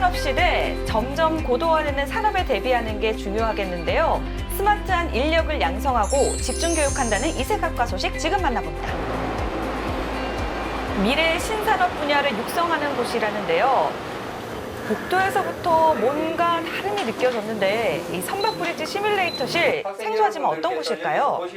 신산업 시대 점점 고도화되는 산업에 대비하는 게 중요하겠는데요. 스마트한 인력을 양성하고 집중 교육한다는 이색학과 소식 지금 만나봅니다. 미래의 신산업 분야를 육성하는 곳이라는데요. 복도에서부터 뭔가 다름이 느껴졌는데 이 선박브릿지 시뮬레이터실 생소하지만 어떤 곳일까요?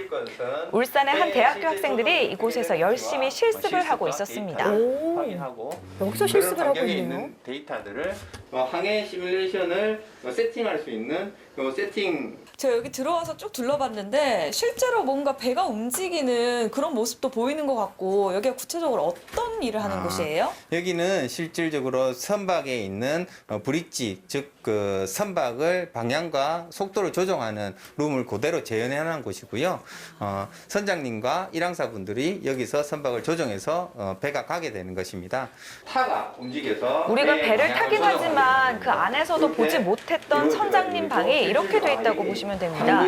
울산의 한 대학교 학생들이 이곳에서 열심히 실습을 하고 있었습니다. 확인하고 여기서 실습을 하고 환경에 있네요. 있는 데이터들을 항해 시뮬레이션을 세팅할 수 있는 세팅. 제가 여기 들어와서 쭉 둘러봤는데 실제로 뭔가 배가 움직이는 그런 모습도 보이는 것 같고 여기가 구체적으로 어떤 일을 하는 곳이에요? 여기는 실질적으로 선박에 있는 브릿지, 즉 그 선박을 방향과 속도를 조정하는 룸을 그대로 재현해 놓은 곳이고요. 선장님과 일항사분들이 여기서 선박을 조정해서 배가 가게 되는 것입니다. 타가 움직여서 우리가 배를 방향을 타긴 하지만 그 조정하는 안에서도 보지 못했던 선장님 방이 이렇게 돼 있다고 보시면 됩니다.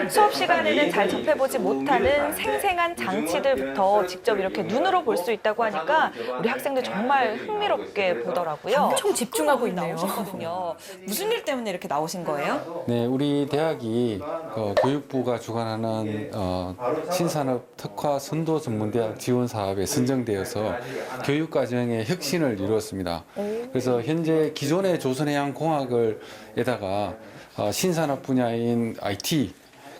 수업 시간에는 잘 접해보지 못하는 생생한 장치들부터 직접 이렇게 눈으로 볼 수 있다고 하니까 우리 학생들 정말 흥미롭게 보더라고요. 엄청 집중하고 있네요. 나오셨거든요. 무슨 일 때문에 이렇게 나오신 거예요? 네, 우리 대학이 교육부가 주관하는 신산업 특화 선도 전문대학 지원 사업에 선정되어서 교육 과정의 혁신을 이루었습니다. 그래서 현재 기존의 조선해양공학을에다가 신산업 분야인 IT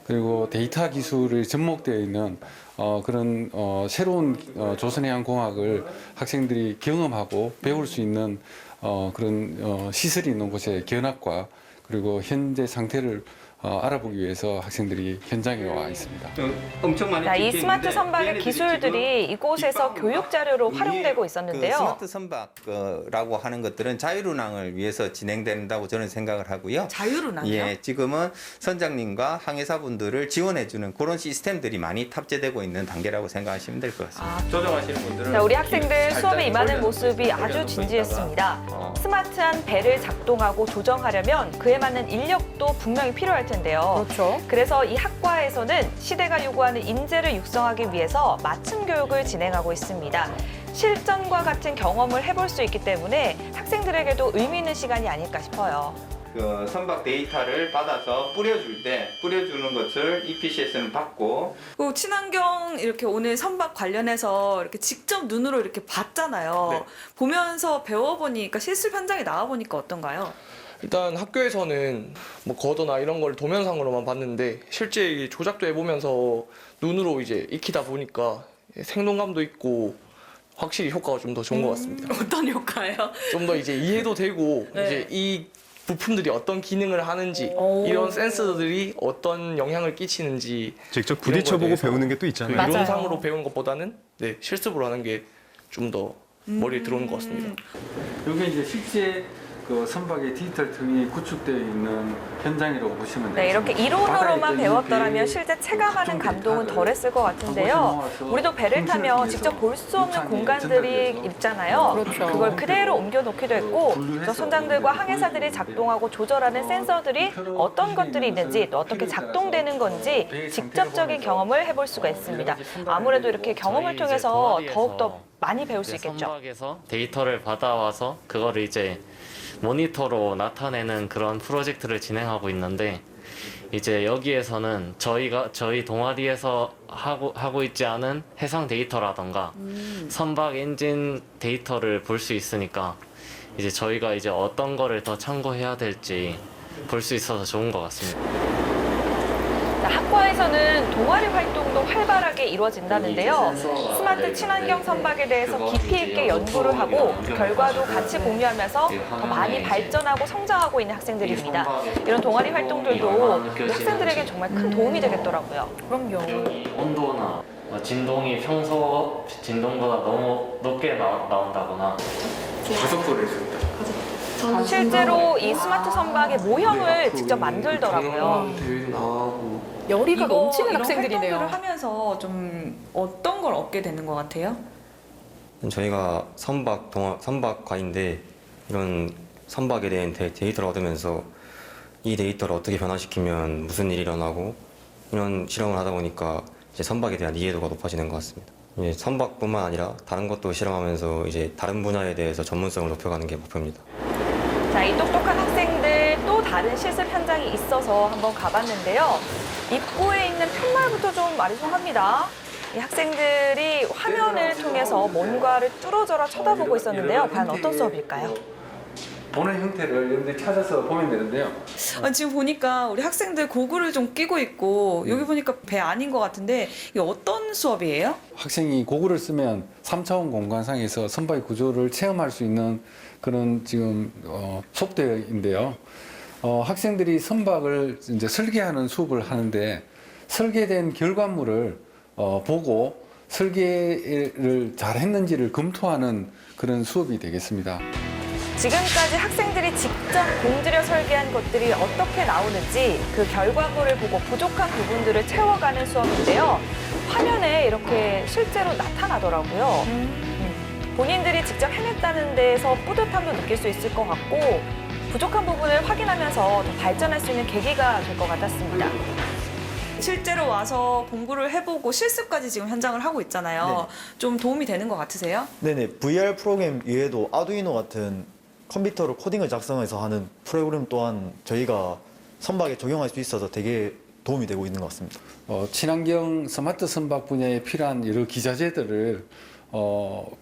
그리고 데이터 기술이 접목되어 있는 그런 새로운 조선해양공학을 학생들이 경험하고 배울 수 있는 그런 시설이 있는 곳에 견학과 그리고 현재 상태를 알아보기 위해서 학생들이 현장에 와 있습니다. 엄청 많이 이 찍혀 스마트 있는데 선박의 얘네들이 기술들이 지금 이곳에서 뒷방만 교육 자료로 이게 활용되고 그 있었는데요. 스마트 선박이라고 하는 것들은 자율운항을 위해서 진행된다고 저는 생각을 하고요. 자율운항이요? 예, 지금은 선장님과 항해사분들을 지원해주는 그런 시스템들이 많이 탑재되고 있는 단계라고 생각하시면 될 것 같습니다. 조정하시는 분들은 자, 우리 학생들 수업에 살짝 임하는 올려놓고 모습이 아주 올려놓고 진지했습니다. 있다가, 스마트한 배를 작동하고 조정하려면 그에 맞는 인력도 분명히 필요할 텐데요. 그렇죠. 그래서 이 학과에서는 시대가 요구하는 인재를 육성하기 위해서 맞춤 교육을 진행하고 있습니다. 실전과 같은 경험을 해볼 수 있기 때문에 학생들에게도 의미 있는 시간이 아닐까 싶어요. 그 선박 데이터를 받아서 뿌려주는 것을 EPC에서는 받고 그 친환경 이렇게 오늘 선박 관련해서 이렇게 직접 눈으로 이렇게 봤잖아요. 네. 보면서 배워보니까 실습 현장에 나와보니까 어떤가요? 일단 학교에서는 뭐 거더나 이런 걸 도면상으로만 봤는데 실제 이 조작도 해보면서 눈으로 이제 익히다 보니까 생동감도 있고 확실히 효과가 좀 더 좋은 것 같습니다. 어떤 효과예요? 좀 더 이제 이해도 되고 네. 이제 이 부품들이 어떤 기능을 하는지 이런 센서들이 어떤 영향을 끼치는지 직접 부딪혀보고 배우는 게 또 그 있잖아요. 맞아요. 이론상으로 배우는 것보다는 실습으로 하는 게 좀 더 머리에 들어오는 것 같습니다. 이게 이제 실제 그 선박의 디지털 틈이 구축되어 있는 현장이라고 보시면 네, 되겠습니다. 이렇게 이론으로만 바다에 배웠더라면 있는 실제 체감하는 그 감동은 데이터를 덜했을 것 같은데요. 모아서 우리도 배를 타면 통신을 직접 볼 수 없는 통상에 공간들이 전달돼서 있잖아요. 그렇죠. 그걸 그대로 옮겨놓기도 했고 분류해서 또 선장들과 이렇게 항해사들이 보여주는데 작동하고 조절하는 센서들이 어떤 것들이 있는지 또 어떻게 작동되는 건지 직접적인 경험을 해볼 수가 있습니다. 아무래도 이렇게 경험을 통해서 더욱더 많이 배울 수 있겠죠. 선박에서 데이터를 받아와서 그거를 이제 모니터로 나타내는 그런 프로젝트를 진행하고 있는데 이제 여기에서는 저희 동아리에서 하고 있지 않은 해상 데이터라던가 선박 엔진 데이터를 볼 수 있으니까 이제 저희가 이제 어떤 거를 더 참고해야 될지 볼 수 있어서 좋은 것 같습니다. 학과에서는 동아리 활동도 활발하게 이루어진다는데요. 스마트 친환경 선박에 대해서 깊이 있게 연구를 하고 결과도 같이 공유하면서 더 많이 발전하고 성장하고 있는 학생들입니다. 이런 동아리 활동들도 우리 학생들에게 정말 큰 도움이 되겠더라고요. 그럼요. 온도나 진동이 평소 진동보다 너무 높게 나온다거나 가속도를 줍니다. 실제로 이 스마트 선박의 모형을 직접 만들더라고요. 대회도 나가고 열의가 넘치는 이런 학생들이네요. 활동들을 하면서 좀 어떤 걸 얻게 되는 것 같아요? 저희가 선박과인데 이런 선박에 대한 데이터를 얻으면서 이 데이터를 어떻게 변화시키면 무슨 일이 일어나고 이런 실험을 하다 보니까 이제 선박에 대한 이해도가 높아지는 것 같습니다. 이제 선박뿐만 아니라 다른 것도 실험하면서 이제 다른 분야에 대해서 전문성을 높여가는 게 목표입니다. 자, 이 똑똑한 학생들 또 다른 실습 현장이 있어서 한번 가봤는데요. 입구에 있는 푯말부터 좀 말이 좀 합니다. 이 학생들이 화면을 통해서 뭔가를 뚫어져라 쳐다보고 있었는데요. 과연 어떤 수업일까요? 보는 형태를 여러분들이 찾아서 보면 되는데요. 지금 보니까 우리 학생들 고글을 좀 끼고 있고 여기 보니까 배 아닌 것 같은데 이게 어떤 수업이에요? 학생이 고글을 쓰면 3차원 공간상에서 선박의 구조를 체험할 수 있는 그런 지금 소프트웨어인데요. 학생들이 선박을 이제 설계하는 수업을 하는데 설계된 결과물을 보고 설계를 잘 했는지를 검토하는 그런 수업이 되겠습니다. 지금까지 학생들이 직접 공들여 설계한 것들이 어떻게 나오는지 그 결과물을 보고 부족한 부분들을 채워가는 수업인데요. 화면에 이렇게 실제로 나타나더라고요. 본인들이 직접 해냈다는 데에서 뿌듯함도 느낄 수 있을 것 같고 부족한 부분을 확인하면서 더 발전할 수 있는 계기가 될 것 같았습니다. 실제로 와서 공부를 해보고 실습까지 지금 현장을 하고 있잖아요. 좀 도움이 되는 것 같으세요? 네네. VR 프로그램 외에도 아두이노 같은 컴퓨터로 코딩을 작성해서 하는 프로그램 또한 저희가 선박에 적용할 수 있어서 되게 도움이 되고 있는 것 같습니다. 친환경 스마트 선박 분야에 필요한 여러 기자재들을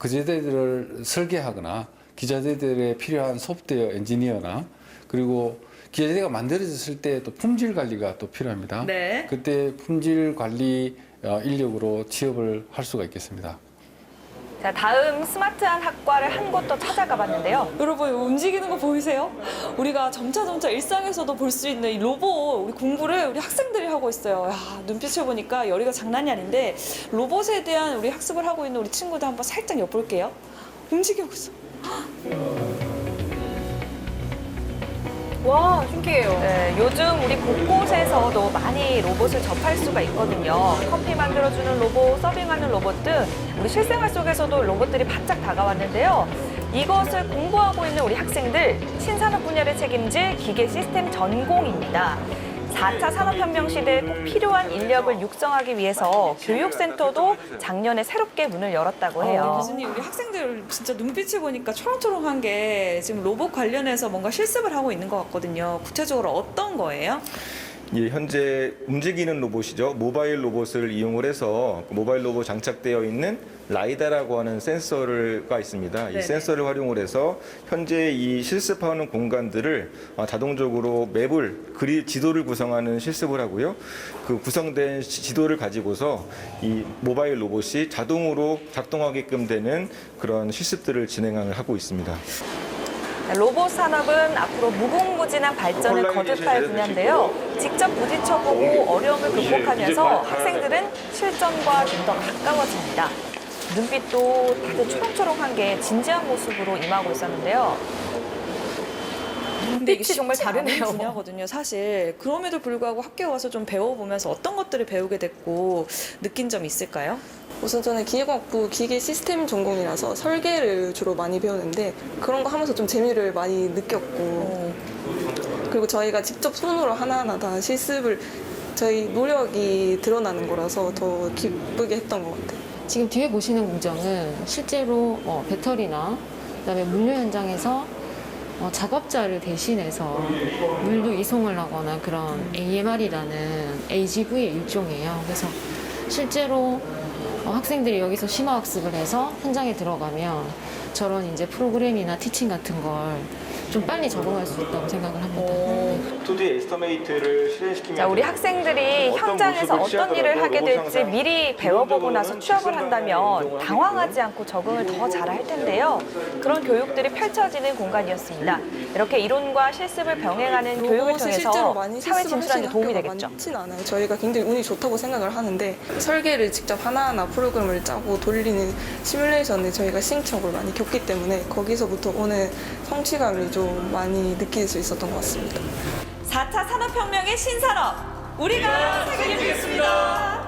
기자재들을 설계하거나 기자재들에 필요한 소프트웨어 엔지니어나 그리고 기자재가 만들어졌을 때 또 품질 관리가 또 필요합니다. 네. 그때 품질 관리 인력으로 취업을 할 수가 있겠습니다. 자, 다음 스마트한 학과를 한 곳 더 찾아가 봤는데요. 여러분 움직이는 거 보이세요? 우리가 점차 일상에서도 볼 수 있는 이 로봇 우리 공부를 우리 학생들이 하고 있어요. 야, 눈빛을 보니까 열의가 장난이 아닌데 로봇에 대한 우리 학습을 하고 있는 우리 친구들 한번 살짝 엿볼게요. 움직이고 있어. 와, 신기해요. 네, 요즘 우리 곳곳에서도 많이 로봇을 접할 수가 있거든요. 커피 만들어주는 로봇, 서빙하는 로봇 등 우리 실생활 속에서도 로봇들이 바짝 다가왔는데요. 이것을 공부하고 있는 우리 학생들, 신산업 분야를 책임질 기계 시스템 전공입니다. 4차 산업혁명 시대에 꼭 필요한 인력을 육성하기 위해서 교육센터도 작년에 새롭게 문을 열었다고 해요. 교수님, 우리 학생들 진짜 눈빛을 보니까 초롱초롱한 게 지금 로봇 관련해서 뭔가 실습을 하고 있는 것 같거든요. 구체적으로 어떤 거예요? 예, 현재 움직이는 로봇이죠. 모바일 로봇을 이용을 해서 모바일 로봇 장착되어 있는 라이다라고 하는 센서가 있습니다. 이 센서를 활용을 해서 현재 이 실습하는 공간들을 자동적으로 맵을 지도를 구성하는 실습을 하고요. 그 구성된 지도를 가지고서 이 모바일 로봇이 자동으로 작동하게끔 되는 그런 실습들을 진행하고 있습니다. 로봇 산업은 앞으로 무궁무진한 발전을 거듭할 분야인데요. 직접 부딪혀보고 어려움을 극복하면서 학생들은 실전과 좀 더 가까워집니다. 눈빛도 다들 초롱초롱한 게 진지한 모습으로 임하고 있었는데요. 근데 이게 빛이 정말 쉽지 않은 다르네요. 분야거든요, 사실. 그럼에도 불구하고 학교에 와서 좀 배워보면서 어떤 것들을 배우게 됐고 느낀 점이 있을까요? 우선 저는 기계공학부 기계 시스템 전공이라서 설계를 주로 많이 배우는데 그런 거 하면서 좀 재미를 많이 느꼈고 그리고 저희가 직접 손으로 하나하나 다 실습을 저희 노력이 드러나는 거라서 더 기쁘게 했던 것 같아요. 지금 뒤에 보시는 공정은 실제로 배터리나 그다음에 물류 현장에서 작업자를 대신해서 물류 이송을 하거나 그런 AMR이라는 AGV의 일종이에요. 그래서 실제로 학생들이 여기서 심화학습을 해서 현장에 들어가면 저런 이제 프로그램이나 티칭 같은 걸 좀 빨리 적응할 수 있다고 생각을 합니다. 2D 에스터메이트를 실행시키면 자, 우리 학생들이 현장에서 어떤 일을 하게 될지 미리 배워보고 나서 취업을 한다면 당황하지 않고 적응을 더 잘할 텐데요. 그런 교육들이 펼쳐지는 공간이었습니다. 이렇게 이론과 실습을 병행하는 교육을 통해서 사회 진출하는 데 도움이 되겠죠. 많지는 않아요. 저희가 굉장히 운이 좋다고 생각을 하는데 설계를 직접 하나하나 프로그램을 짜고 돌리는 시뮬레이션을 저희가 시행착오를 많이 겪기 때문에 거기서부터 오는 성취감이 좀 많이 느낄 수 있었던 것 같습니다. 4차 산업혁명의 신산업, 우리가 책임지겠습니다.